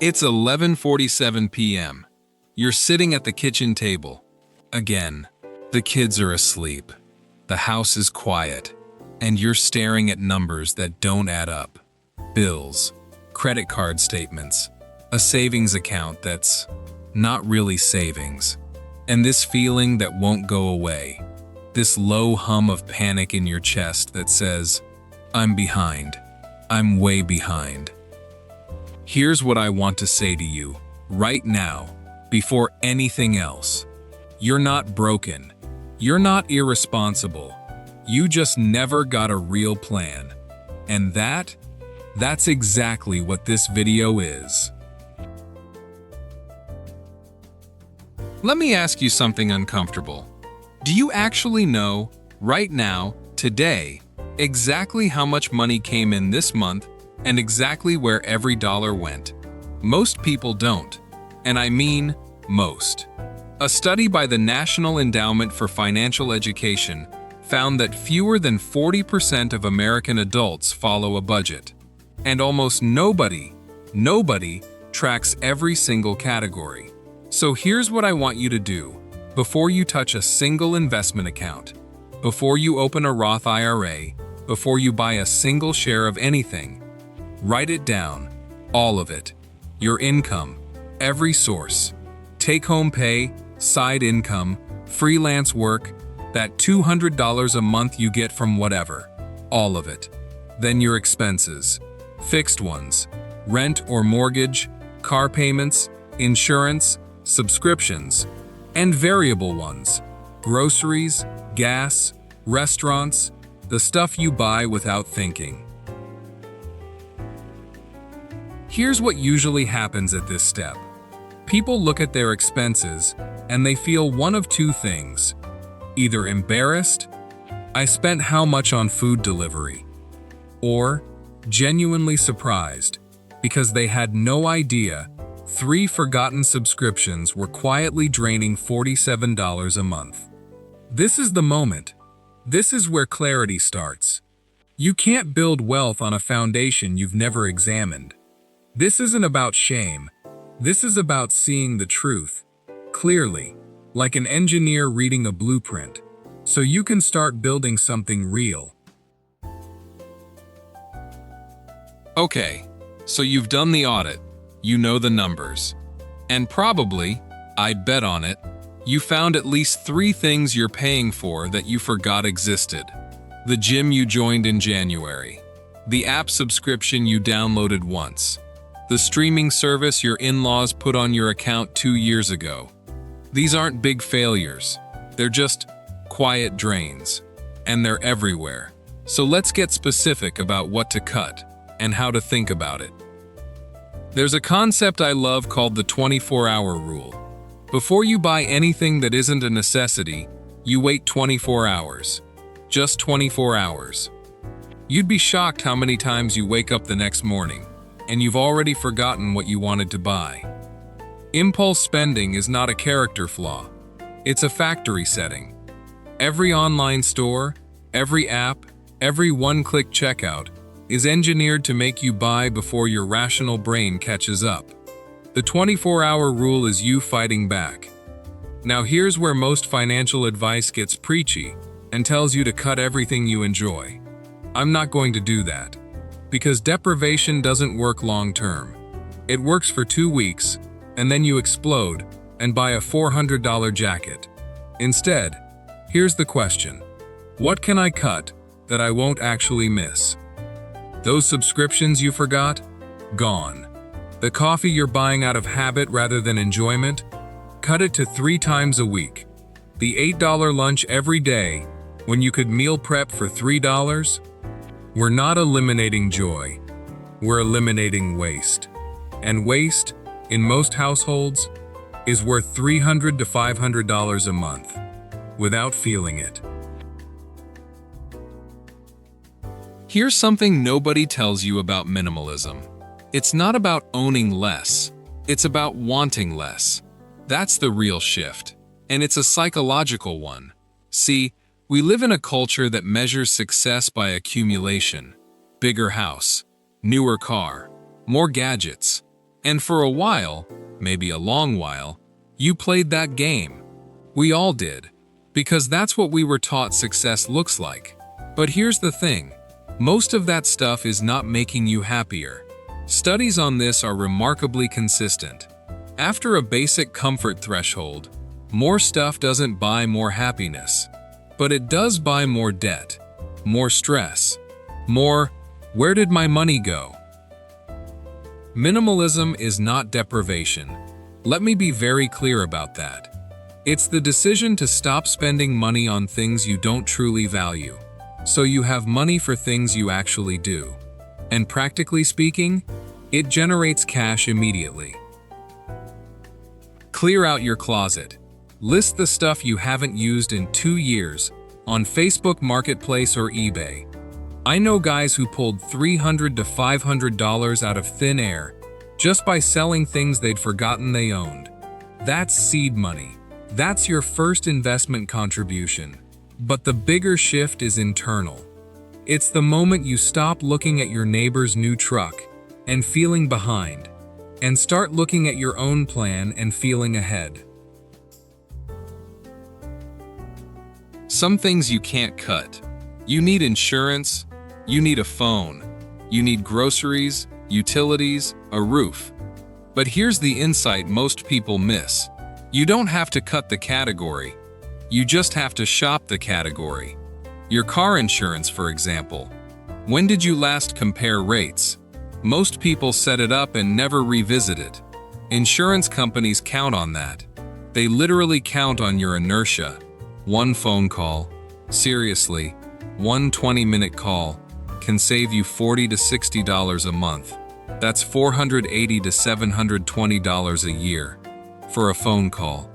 It's 11:47 p.m. You're sitting at the kitchen table. Again, the kids are asleep. The house is quiet, and you're staring at numbers that don't add up. Bills, credit card statements, a savings account that's not really savings, and this feeling that won't go away. This low hum of panic in your chest that says, I'm behind. I'm way behind. Here's what I want to say to you, right now, before anything else. You're not broken. You're not irresponsible. You just never got a real plan. And that's exactly what this video is. Let me ask you something uncomfortable. Do you actually know, right now, today, exactly how much money came in this month and exactly where every dollar went? Most people don't. And I mean most. A study by the National Endowment for Financial Education found that fewer than 40% of American adults follow a budget. And almost nobody tracks every single category. So here's what I want you to do. Before you touch a single investment account, before you open a Roth IRA, before you buy a single share of anything, write it down, all of it. Your income, every source, take-home pay, side income, freelance work, that $200 a month you get from whatever, all of it. Then your expenses, fixed ones, rent or mortgage, car payments, insurance, subscriptions, and variable ones, groceries, gas, restaurants, the stuff you buy without thinking. Here's what usually happens at this step. People look at their expenses and they feel one of two things. Either embarrassed, I spent how much on food delivery, or genuinely surprised because they had no idea 3 forgotten subscriptions were quietly draining $47 a month. This is the moment. This is where clarity starts. You can't build wealth on a foundation you've never examined. This isn't about shame. This is about seeing the truth clearly, like an engineer reading a blueprint, so you can start building something real. Okay, so you've done the audit. You know the numbers. And probably, I'd bet on it, you found at least 3 things you're paying for that you forgot existed. The gym you joined in January. The app subscription you downloaded once. The streaming service your in-laws put on your account 2 years ago. These aren't big failures. They're just quiet drains. And they're everywhere. So let's get specific about what to cut and how to think about it. There's a concept I love called the 24-hour rule. Before you buy anything that isn't a necessity, you wait 24 hours. Just 24 hours. You'd be shocked how many times you wake up the next morning, and you've already forgotten what you wanted to buy. Impulse spending is not a character flaw. It's a factory setting. Every online store, every app, every one-click checkout is engineered to make you buy before your rational brain catches up. The 24-hour rule is you fighting back. Now here's where most financial advice gets preachy and tells you to cut everything you enjoy. I'm not going to do that, because deprivation doesn't work long-term. It works for 2 weeks, and then you explode and buy a $400 jacket. Instead, here's the question. What can I cut that I won't actually miss? Those subscriptions you forgot? Gone. The coffee you're buying out of habit rather than enjoyment? Cut it to 3 times a week. The $8 lunch every day when you could meal prep for $3? We're not eliminating joy. We're eliminating waste. And waste, in most households, is worth $300 to $500 a month, without feeling it. Here's something nobody tells you about minimalism. It's not about owning less. It's about wanting less. That's the real shift. And it's a psychological one. See, we live in a culture that measures success by accumulation. Bigger house, newer car, more gadgets. And for a while, maybe a long while, you played that game. We all did, because that's what we were taught success looks like. But here's the thing, most of that stuff is not making you happier. Studies on this are remarkably consistent. After a basic comfort threshold, more stuff doesn't buy more happiness, but it does buy more debt, more stress, more, where did my money go? Minimalism is not deprivation. Let me be very clear about that. It's the decision to stop spending money on things you don't truly value, so you have money for things you actually do. And practically speaking, it generates cash immediately. Clear out your closet. List the stuff you haven't used in 2 years on Facebook Marketplace or eBay. I know guys who pulled $300 to $500 out of thin air just by selling things they'd forgotten they owned. That's seed money. That's your first investment contribution. But the bigger shift is internal. It's the moment you stop looking at your neighbor's new truck and feeling behind, and start looking at your own plan and feeling ahead. Some things you can't cut. You need insurance, you need a phone, you need groceries, utilities, a roof. But here's the insight most people miss. You don't have to cut the category. You just have to shop the category. Your car insurance, for example. When did you last compare rates? Most people set it up and never revisit it. Insurance companies count on that. They literally count on your inertia. One phone call, seriously, one 20-minute call, can save you $40 to $60 a month. That's $480 to $720 a year for a phone call.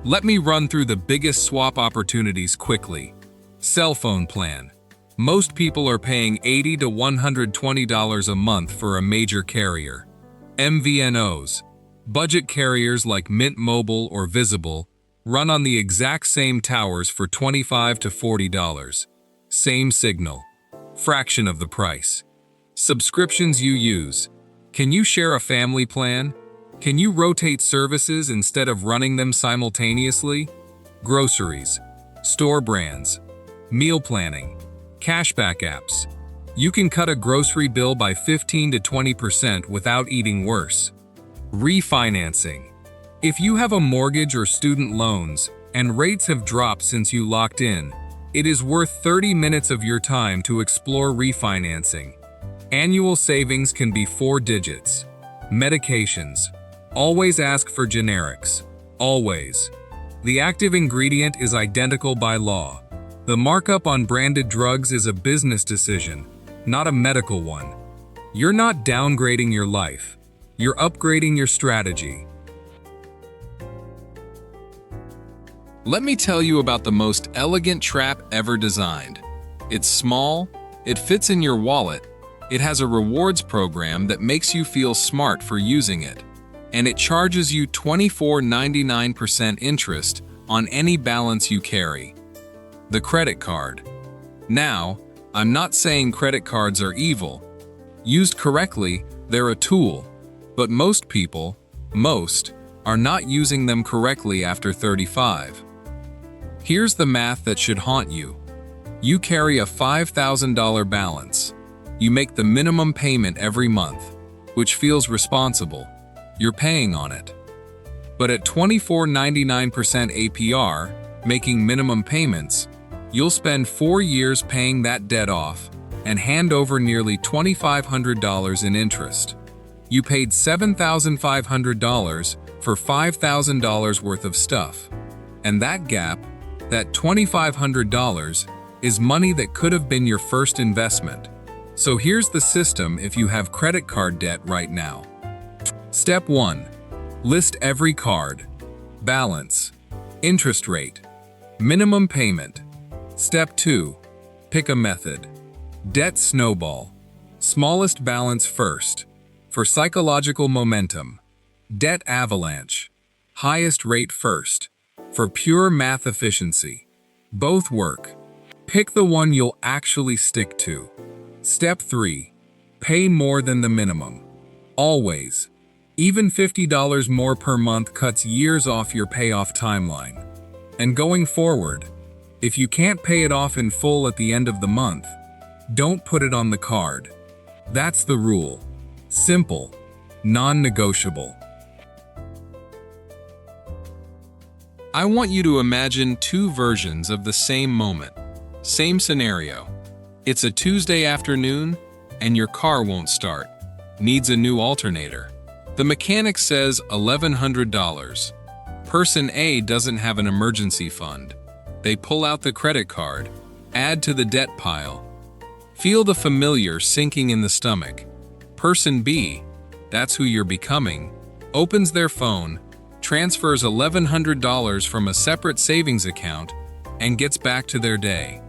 Let me run through the biggest swap opportunities quickly. Cell phone plan. Most people are paying $80 to $120 a month for a major carrier. MVNOs. Budget carriers like Mint Mobile or Visible run on the exact same towers for $25 to $40. Same signal. Fraction of the price. Subscriptions you use. Can you share a family plan? Can you rotate services instead of running them simultaneously? Groceries. Store brands. Meal planning. Cashback apps. You can cut a grocery bill by 15 to 20% without eating worse. Refinancing. If you have a mortgage or student loans, and rates have dropped since you locked in, it is worth 30 minutes of your time to explore refinancing. Annual savings can be 4 digits. Medications. Always ask for generics. Always. The active ingredient is identical by law. The markup on branded drugs is a business decision, not a medical one. You're not downgrading your life. You're upgrading your strategy. Let me tell you about the most elegant trap ever designed. It's small, it fits in your wallet, it has a rewards program that makes you feel smart for using it, and it charges you 24.99% interest on any balance you carry. The credit card. Now, I'm not saying credit cards are evil. Used correctly, they're a tool, but most people, are not using them correctly after 35. Here's the math that should haunt you. You carry a $5,000 balance. You make the minimum payment every month, which feels responsible. You're paying on it. But at 24.99% APR, making minimum payments, you'll spend 4 years paying that debt off and hand over nearly $2,500 in interest. You paid $7,500 for $5,000 worth of stuff. And that gap, that $2,500, is money that could have been your first investment. So here's the system if you have credit card debt right now. Step 1. List every card. Balance. Interest rate. Minimum payment. Step 2. Pick a method. Debt snowball. Smallest balance first. For psychological momentum. Debt avalanche. Highest rate first. For pure math efficiency. Both work. Pick the one you'll actually stick to. Step 3. Pay more than the minimum. Always. Even $50 more per month cuts years off your payoff timeline. And going forward, if you can't pay it off in full at the end of the month, don't put it on the card. That's the rule. Simple, non-negotiable. I want you to imagine two versions of the same moment. Same scenario. It's a Tuesday afternoon, and your car won't start. Needs a new alternator. The mechanic says $1,100. Person A doesn't have an emergency fund. They pull out the credit card, add to the debt pile. Feel the familiar sinking in the stomach. Person B, that's who you're becoming, opens their phone, transfers $1,100 from a separate savings account, and gets back to their day.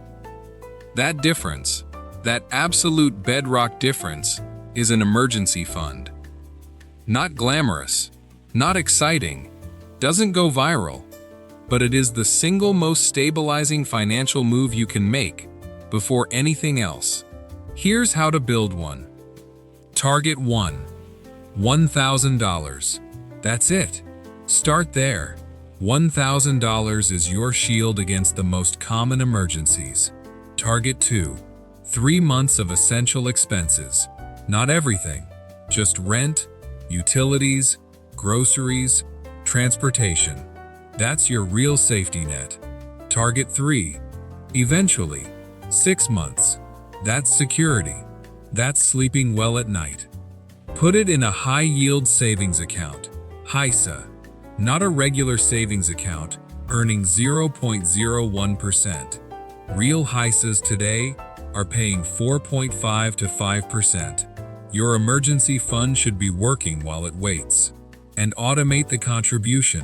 That difference, that absolute bedrock difference, is an emergency fund. Not glamorous, not exciting, doesn't go viral, but it is the single most stabilizing financial move you can make before anything else. Here's how to build one. Target 1. $1,000. That's it. Start there. $1,000 is your shield against the most common emergencies. Target 2. 3 months of essential expenses. Not everything, just rent, utilities, groceries, transportation. That's your real safety net. Target 3. Eventually, 6 months. That's security. That's sleeping well at night. Put it in a high-yield savings account, HISA, not a regular savings account, earning 0.01%. Real HISAs today are paying 4.5 to 5%. Your emergency fund should be working while it waits. And automate the contribution.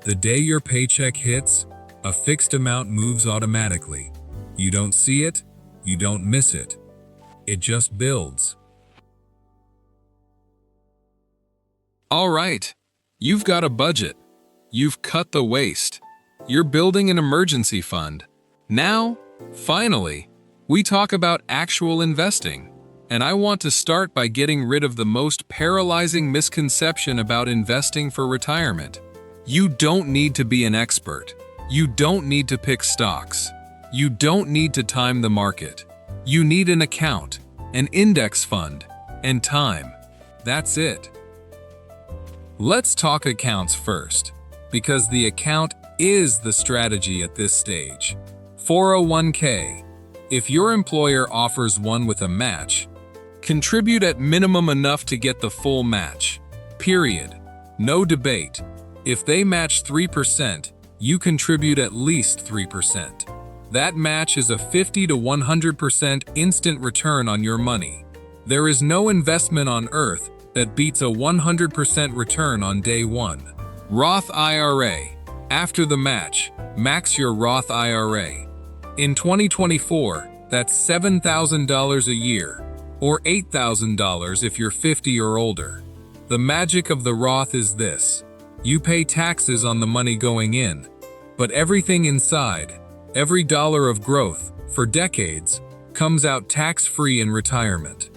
The day your paycheck hits, a fixed amount moves automatically. You don't see it, you don't miss it. It just builds. All right, you've got a budget. You've cut the waste. You're building an emergency fund. Now, finally, we talk about actual investing. And I want to start by getting rid of the most paralyzing misconception about investing for retirement. You don't need to be an expert. You don't need to pick stocks. You don't need to time the market. You need an account, an index fund, and time. That's it. Let's talk accounts first, because the account is the strategy at this stage. 401k. If your employer offers one with a match, contribute at minimum enough to get the full match. Period. No debate. If they match 3%, you contribute at least 3%. That match is a 50 to 100% instant return on your money. There is no investment on earth that beats a 100% return on day one. Roth IRA. After the match, max your Roth IRA. In 2024, that's $7,000 a year, or $8,000 if you're 50 or older. The magic of the Roth is this. You pay taxes on the money going in, but everything inside, every dollar of growth, for decades, comes out tax-free in retirement.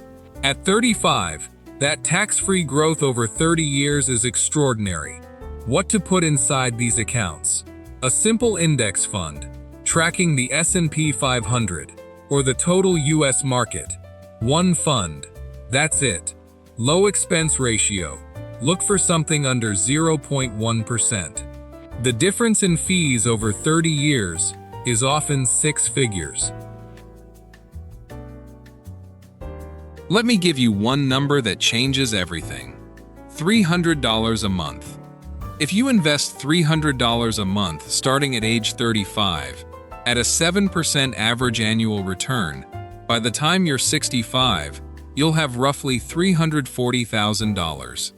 At 35, that tax-free growth over 30 years is extraordinary. What to put inside these accounts? A simple index fund, tracking the S&P 500, or the total US market. One fund. That's it. Low expense ratio. Look for something under 0.1%. The difference in fees over 30 years is often 6 figures. Let me give you one number that changes everything. $300 a month. If you invest $300 a month starting at age 35, at a 7% average annual return, by the time you're 65, you'll have roughly $340,000.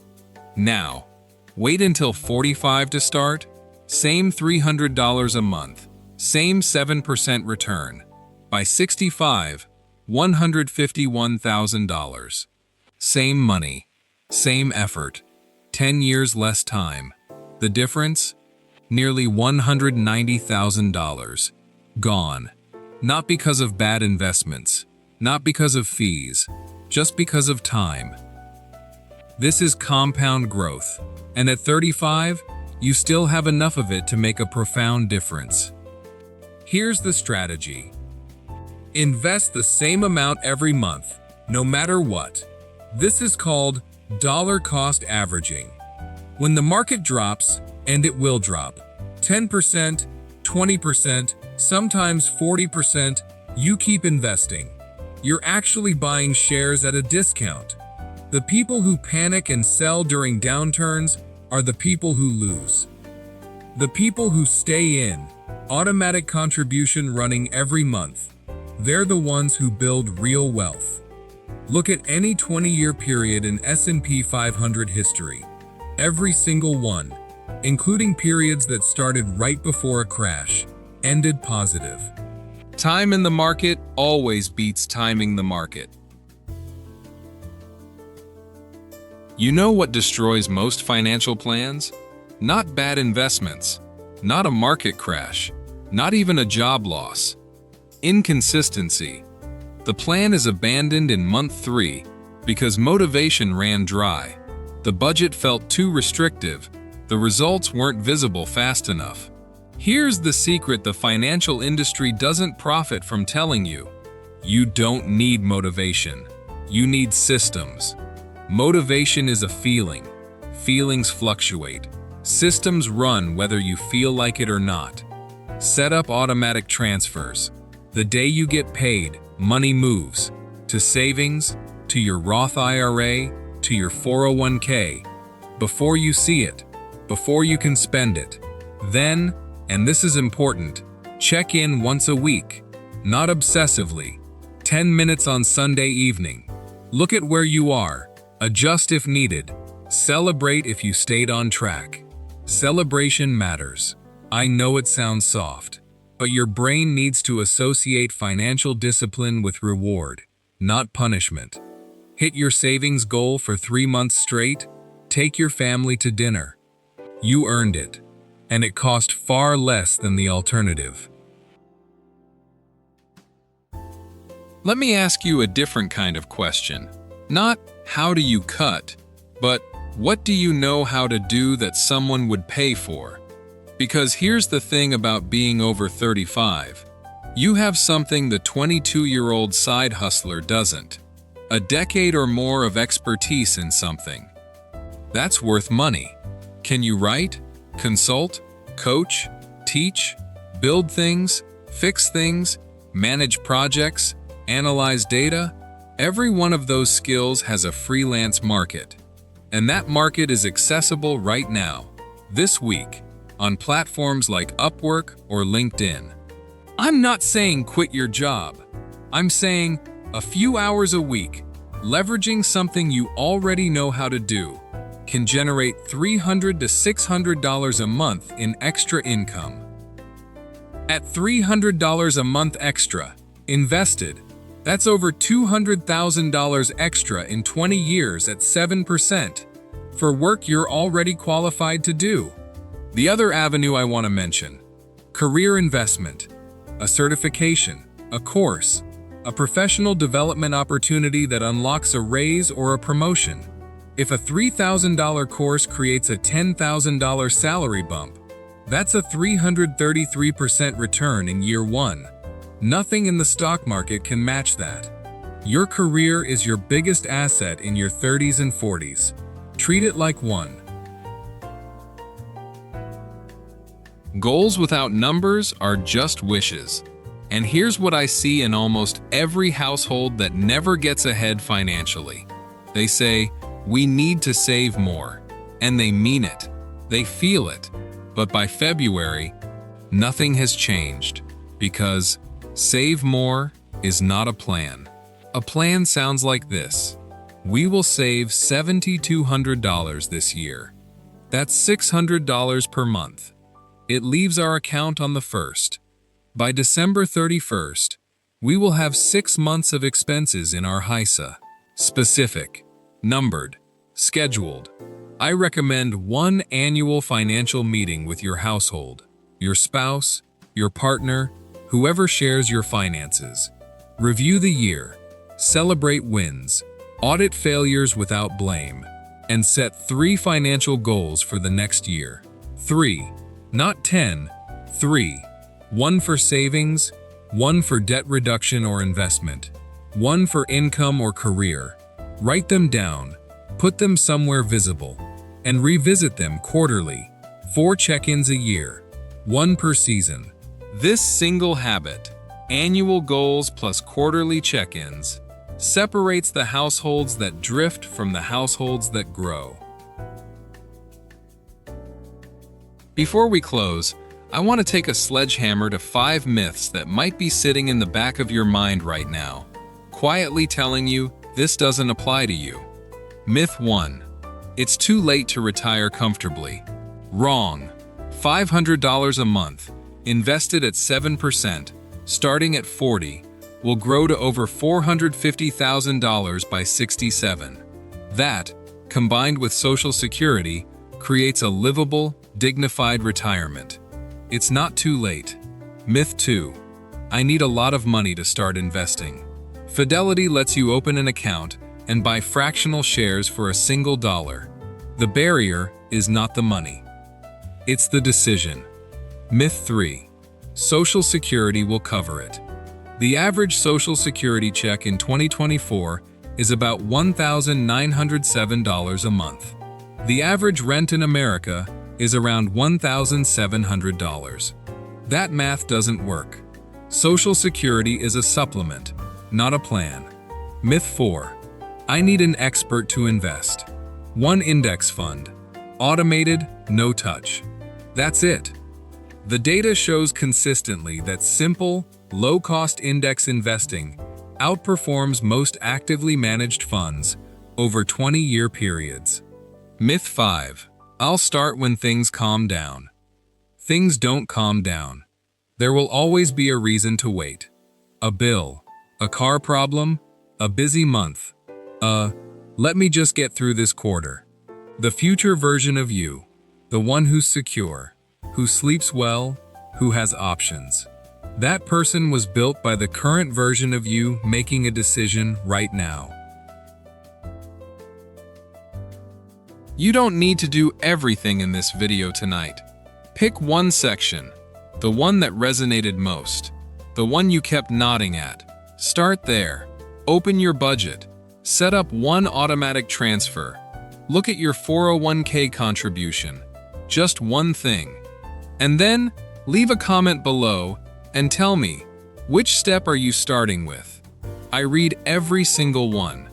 Now, wait until 45 to start? Same $300 a month, same 7% return. By 65, $151,000. Same money, same effort, 10 years less time. The difference? Nearly $190,000. Gone. Not because of bad investments, not because of fees, just because of time. This is compound growth. And at 35, you still have enough of it to make a profound difference. Here's the strategy. Invest the same amount every month, no matter what. This is called dollar cost averaging. When the market drops, and it will drop, 10%, 20%, sometimes 40%, you keep investing. You're actually buying shares at a discount. The people who panic and sell during downturns are the people who lose. The people who stay in, automatic contribution running every month, they're the ones who build real wealth. Look at any 20-year period in S&P 500 history. Every single one, including periods that started right before a crash, ended positive. Time in the market always beats timing the market. You know what destroys most financial plans? Not bad investments, not a market crash, not even a job loss. Inconsistency. The plan is abandoned in month 3 because motivation ran dry. The budget felt too restrictive. The results weren't visible fast enough. Here's the secret the financial industry doesn't profit from telling you. You don't need motivation. You need systems. Motivation is a feeling. Feelings fluctuate. Systems run whether you feel like it or not. Set up automatic transfers. The day you get paid, money moves. To savings, to your Roth IRA, to your 401k. Before you see it, before you can spend it. Then, and this is important, check in once a week. Not obsessively. 10 minutes on Sunday evening. Look at where you are. Adjust if needed. Celebrate if you stayed on track. Celebration matters. I know it sounds soft, but your brain needs to associate financial discipline with reward, not punishment. Hit your savings goal for 3 months straight. Take your family to dinner. You earned it, and it cost far less than the alternative. Let me ask you a different kind of question. Not, how do you cut? But, what do you know how to do that someone would pay for? Because here's the thing about being over 35. You have something the 22-year-old side hustler doesn't. A decade or more of expertise in something. That's worth money. Can you write, consult, coach, teach, build things, fix things, manage projects, analyze data? Every one of those skills has a freelance market. And that market is accessible right now, this week, on platforms like Upwork or LinkedIn. I'm not saying quit your job. I'm saying a few hours a week, leveraging something you already know how to do, can generate $300 to $600 a month in extra income. At $300 a month extra, invested, that's over $200,000 extra in 20 years at 7%, for work you're already qualified to do. The other avenue I want to mention, career investment, a certification, a course, a professional development opportunity that unlocks a raise or a promotion. If a $3,000 course creates a $10,000 salary bump, that's a 333% return in year 1. Nothing in the stock market can match that. Your career is your biggest asset in your 30s and 40s. Treat it like one. Goals without numbers are just wishes. And here's what I see in almost every household that never gets ahead financially. They say, we need to save more. And they mean it. They feel it. But by February, nothing has changed. Because save more is not a plan. A plan sounds like this. We will save $7,200 this year. That's $600 per month. It leaves our account on the 1st. By December 31st, we will have 6 months of expenses in our HISA. Specific, numbered, scheduled. I recommend one annual financial meeting with your household, your spouse, your partner, whoever shares your finances. Review the year, celebrate wins, audit failures without blame, and set 3 financial goals for the next year. 3, not 10, 3. 1 for savings, 1 for debt reduction or investment, 1 for income or career. Write them down, put them somewhere visible, and revisit them quarterly. 4 check-ins a year, 1 per season. This single habit, annual goals plus quarterly check-ins, separates the households that drift from the households that grow. Before we close, I want to take a sledgehammer to 5 myths that might be sitting in the back of your mind right now, quietly telling you this doesn't apply to you. Myth 1. It's too late to retire comfortably. Wrong. $500 a month, invested at 7%, starting at 40, will grow to over $450,000 by 67. That, combined with Social Security, creates a livable, dignified retirement. It's not too late. Myth 2. I need a lot of money to start investing. Fidelity lets you open an account and buy fractional shares for a single dollar. The barrier is not the money. It's the decision. Myth 3. Social Security will cover it. The average Social Security check in 2024 is about $1,907 a month. The average rent in America is around $1,700. That math doesn't work. Social Security is a supplement, not a plan. Myth 4. I need an expert to invest. 1 index fund. Automated, no touch. That's it. The data shows consistently that simple, low-cost index investing outperforms most actively managed funds over 20-year periods. Myth 5. I'll start when things calm down. Things don't calm down. There will always be a reason to wait. A bill, a car problem, a busy month. Let me just get through this quarter. The future version of you, the one who's secure, who sleeps well, who has options. That person was built by the current version of you making a decision right now. You don't need to do everything in this video tonight. Pick one section, the one that resonated most, the one you kept nodding at. Start there. Open your budget. Set up one automatic transfer. Look at your 401k contribution. Just one thing. And then, leave a comment below and tell me, which step are you starting with? I read every single one.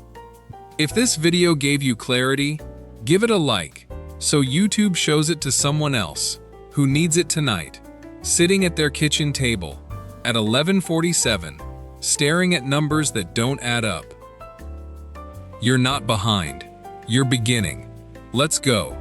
If this video gave you clarity, give it a like, so YouTube shows it to someone else who needs it tonight, sitting at their kitchen table at 11:47, staring at numbers that don't add up. You're not behind. You're beginning. Let's go.